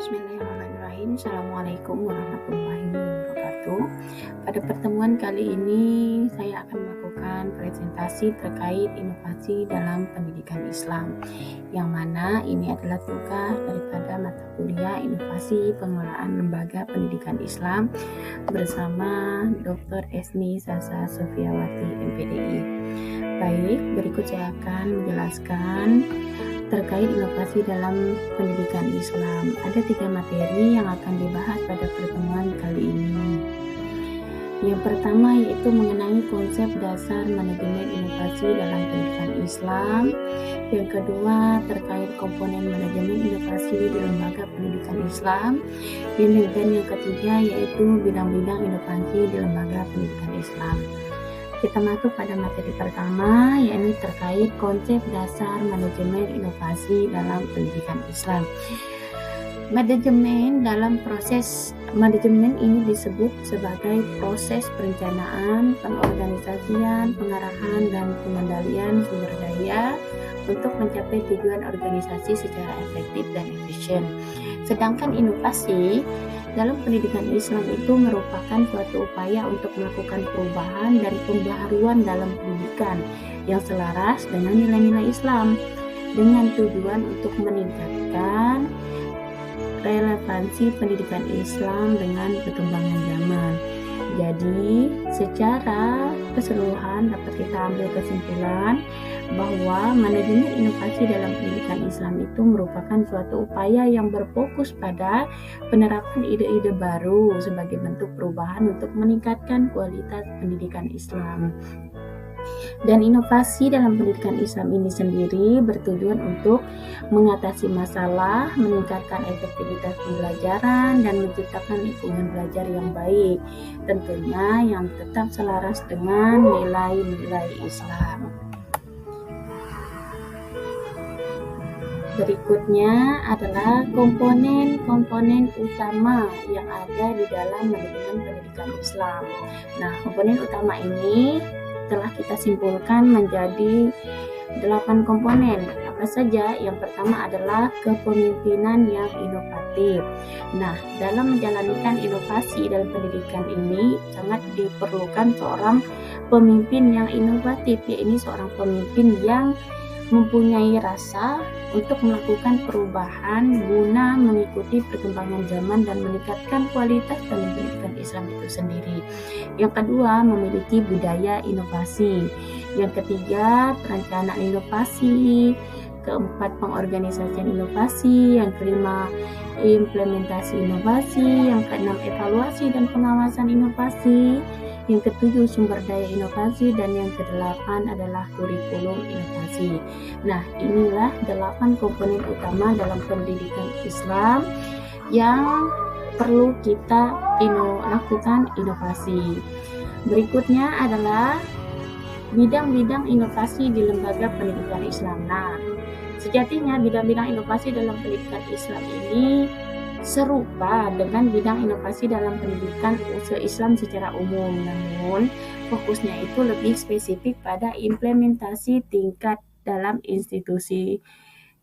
Bismillahirrahmanirrahim. Assalamualaikum warahmatullahi wabarakatuh. Pada pertemuan kali ini saya akan melakukan presentasi terkait inovasi dalam pendidikan Islam, yang mana ini adalah tugas daripada mata kuliah inovasi pengelolaan lembaga pendidikan Islam bersama Dr. Esni Sasa Sofiawati MPDI. Baik, berikut saya akan menjelaskan terkait inovasi dalam pendidikan Islam. Ada 3 materi yang akan dibahas pada pertemuan kali ini. Yang pertama yaitu mengenai konsep dasar manajemen inovasi dalam pendidikan Islam. Yang kedua terkait komponen manajemen inovasi di lembaga pendidikan Islam. Dan yang ketiga yaitu bidang-bidang inovasi di lembaga pendidikan Islam. Kita masuk pada materi pertama, yaitu terkait konsep dasar manajemen inovasi dalam pendidikan Islam. Manajemen ini disebut sebagai proses perencanaan, pengorganisasian, pengarahan, dan pengendalian sumber daya untuk mencapai tujuan organisasi secara efektif dan efisien. Sedangkan inovasi dalam pendidikan Islam itu merupakan suatu upaya untuk melakukan perubahan dan pembaharuan dalam pendidikan yang selaras dengan nilai-nilai Islam dengan tujuan untuk meningkatkan relevansi pendidikan Islam dengan perkembangan zaman. Jadi, secara keseluruhan dapat kita ambil kesimpulan bahwa manajemen inovasi dalam pendidikan Islam itu merupakan suatu upaya yang berfokus pada penerapan ide-ide baru sebagai bentuk perubahan untuk meningkatkan kualitas pendidikan Islam. Dan inovasi dalam pendidikan Islam ini sendiri bertujuan untuk mengatasi masalah, meningkatkan efektivitas pembelajaran, dan menciptakan lingkungan belajar yang baik, tentunya yang tetap selaras dengan nilai-nilai Islam. Berikutnya adalah komponen-komponen utama yang ada di dalam manajemen pendidikan Islam. Nah, komponen utama ini telah kita simpulkan menjadi 8 komponen. Apa saja? Yang pertama adalah kepemimpinan yang inovatif. Nah, dalam menjalankan inovasi dalam pendidikan ini sangat diperlukan seorang pemimpin yang inovatif, yaitu seorang pemimpin yang mempunyai rasa untuk melakukan perubahan guna mengikuti perkembangan zaman dan meningkatkan kualitas pendidikan Islam itu sendiri. Yang kedua, memiliki budaya inovasi. Yang ketiga, perencanaan inovasi. Keempat, pengorganisasian inovasi. Yang kelima, implementasi inovasi. Yang keenam, evaluasi dan pengawasan inovasi. Yang ketujuh, sumber daya inovasi, dan yang kedelapan adalah kurikulum inovasi. Nah, inilah 8 komponen utama dalam pendidikan Islam yang perlu kita lakukan inovasi. Berikutnya adalah bidang-bidang inovasi di lembaga pendidikan Islam. Nah, sejatinya bidang-bidang inovasi dalam pendidikan Islam ini serupa dengan bidang inovasi dalam pendidikan Islam secara umum, namun fokusnya itu lebih spesifik pada implementasi tingkat dalam institusi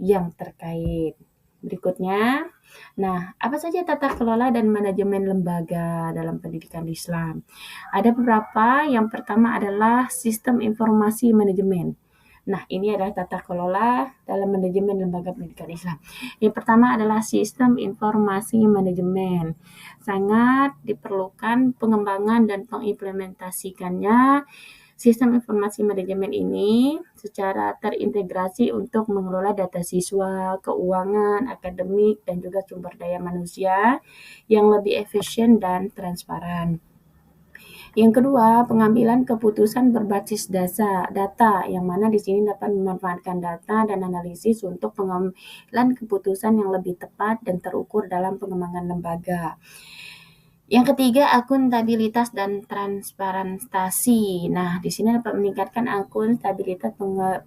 yang terkait. Berikutnya, nah, apa saja tata kelola dan manajemen lembaga dalam pendidikan Islam? Ada beberapa. Yang pertama adalah sistem informasi manajemen. Nah, ini adalah tata kelola dalam manajemen lembaga pendidikan Islam. Yang pertama adalah sistem informasi manajemen. Sangat diperlukan pengembangan dan pengimplementasikannya sistem informasi manajemen ini secara terintegrasi untuk mengelola data siswa, keuangan, akademik, dan juga sumber daya manusia yang lebih efisien dan transparan. Yang kedua, pengambilan keputusan berbasis data, yang mana di sini dapat memanfaatkan data dan analisis untuk pengambilan keputusan yang lebih tepat dan terukur dalam pengembangan lembaga. Yang ketiga, akuntabilitas dan transparansi. Nah, di sini dapat meningkatkan akuntabilitas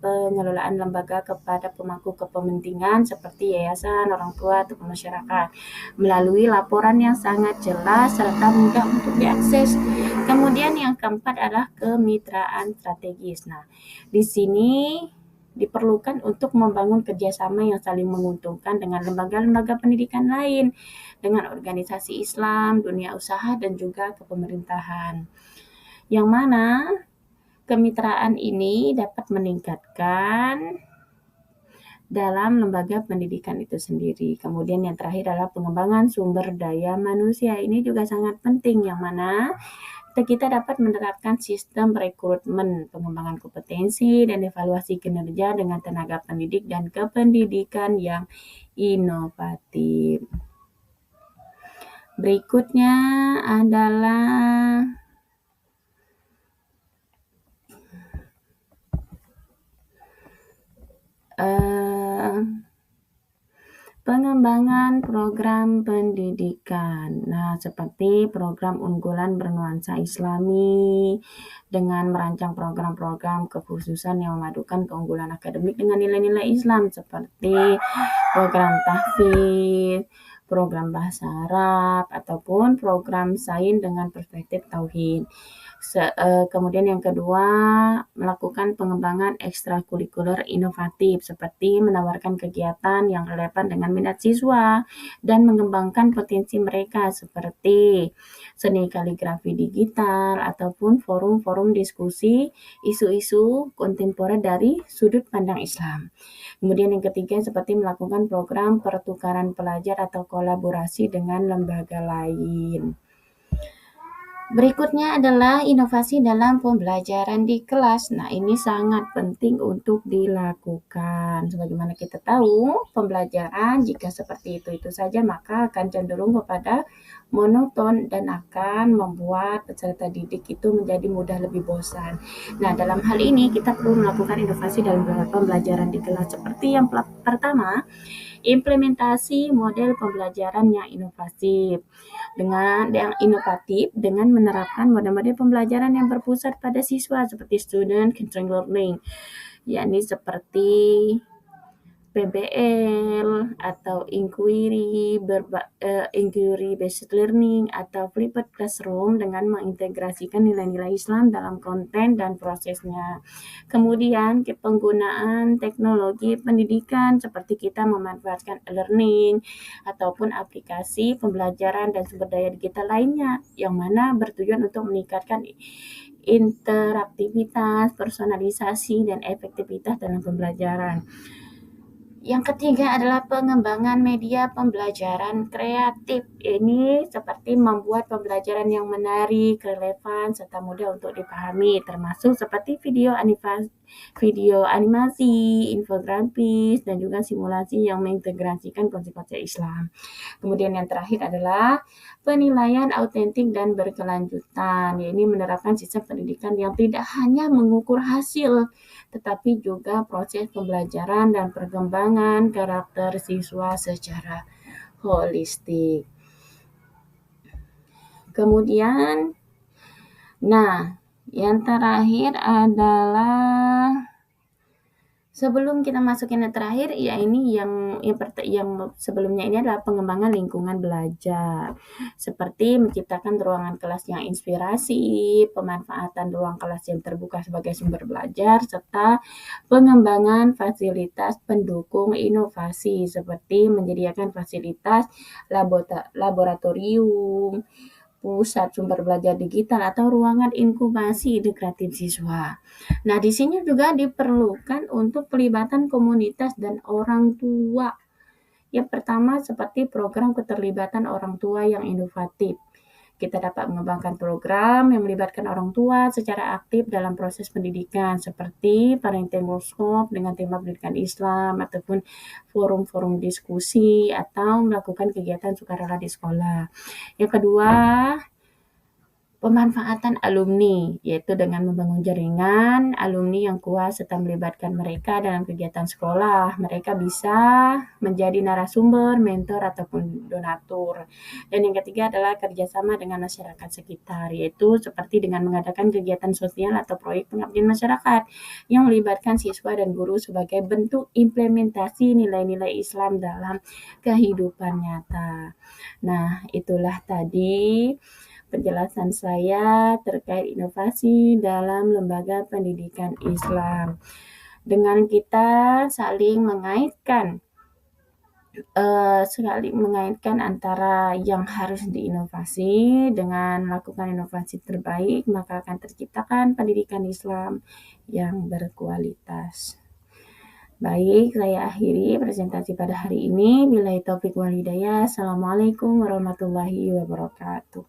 pengelolaan lembaga kepada pemangku kepentingan seperti yayasan, orang tua, atau masyarakat melalui laporan yang sangat jelas serta mudah untuk diakses. Kemudian yang keempat adalah kemitraan strategis. Nah, di sini diperlukan untuk membangun kerjasama yang saling menguntungkan dengan lembaga-lembaga pendidikan lain, dengan organisasi Islam, dunia usaha, dan juga kepemerintahan. Yang mana kemitraan ini dapat meningkatkan dalam lembaga pendidikan itu sendiri. Kemudian yang terakhir adalah pengembangan sumber daya manusia. Ini juga sangat penting, yang mana kita dapat menerapkan sistem rekrutmen, pengembangan kompetensi, dan evaluasi kinerja dengan tenaga pendidik dan kependidikan yang inovatif. Berikutnya adalah pengembangan program pendidikan. Nah, seperti program unggulan bernuansa Islami dengan merancang program-program kekhususan yang memadukan keunggulan akademik dengan nilai-nilai Islam seperti program tahfidz, program bahasa Arab, ataupun program sains dengan perspektif tauhid. Kemudian yang kedua, melakukan pengembangan ekstrakurikuler inovatif seperti menawarkan kegiatan yang relevan dengan minat siswa dan mengembangkan potensi mereka seperti seni kaligrafi digital ataupun forum-forum diskusi isu-isu kontemporer dari sudut pandang Islam. Kemudian yang ketiga, seperti melakukan program pertukaran pelajar atau kolaborasi dengan lembaga lain. Berikutnya adalah inovasi dalam pembelajaran di kelas. Nah, ini sangat penting untuk dilakukan. Sebagaimana kita tahu, pembelajaran jika seperti itu saja maka akan cenderung kepada monoton dan akan membuat peserta didik itu menjadi mudah lebih bosan. Nah, dalam hal ini kita perlu melakukan inovasi dalam pembelajaran di kelas. Seperti yang pertama, implementasi model pembelajaran yang inovatif dengan menerapkan model-model pembelajaran yang berpusat pada siswa seperti student-centered learning, yakni seperti PBL atau inquiry based learning atau flipped classroom dengan mengintegrasikan nilai-nilai Islam dalam konten dan prosesnya. Kemudian penggunaan teknologi pendidikan seperti kita memanfaatkan e-learning ataupun aplikasi pembelajaran dan sumber daya digital lainnya yang mana bertujuan untuk meningkatkan interaktivitas, personalisasi, dan efektivitas dalam pembelajaran. Yang ketiga adalah pengembangan media pembelajaran kreatif. Ini seperti membuat pembelajaran yang menarik, relevan, serta mudah untuk dipahami, termasuk seperti video animasi, infografis, dan juga simulasi yang mengintegrasikan konsep-konsep Islam. Kemudian yang terakhir adalah penilaian autentik dan berkelanjutan. Ini menerapkan sistem pendidikan yang tidak hanya mengukur hasil, tetapi juga proses pembelajaran dan perkembangan karakter siswa secara holistik. Kemudian, yang terakhir adalah sebelum kita masukin yang terakhir, ya ini yang sebelumnya ini adalah pengembangan lingkungan belajar. Seperti menciptakan ruangan kelas yang inspirasi, pemanfaatan ruang kelas yang terbuka sebagai sumber belajar, serta pengembangan fasilitas pendukung inovasi seperti menyediakan fasilitas laboratorium, pusat sumber belajar digital, atau ruangan inkubasi ide kreatif siswa. Nah, di sini juga diperlukan untuk pelibatan komunitas dan orang tua. Yang pertama seperti program keterlibatan orang tua yang inovatif. Kita dapat mengembangkan program yang melibatkan orang tua secara aktif dalam proses pendidikan seperti parenting workshop dengan tema pendidikan Islam ataupun forum-forum diskusi atau melakukan kegiatan sukarela di sekolah. Yang kedua, pemanfaatan alumni, yaitu dengan membangun jaringan alumni yang kuat serta melibatkan mereka dalam kegiatan sekolah. Mereka bisa menjadi narasumber, mentor, ataupun donatur. Dan yang ketiga adalah kerjasama dengan masyarakat sekitar, yaitu seperti dengan mengadakan kegiatan sosial atau proyek pengabdian masyarakat yang melibatkan siswa dan guru sebagai bentuk implementasi nilai-nilai Islam dalam kehidupan nyata. Nah, itulah tadi penjelasan saya terkait inovasi dalam lembaga pendidikan Islam. Dengan kita saling mengaitkan antara yang harus diinovasi dengan melakukan inovasi terbaik, maka akan terciptakan pendidikan Islam yang berkualitas. Baik, saya akhiri presentasi pada hari ini. Billahi taufik wal hidayah. Assalamualaikum warahmatullahi wabarakatuh.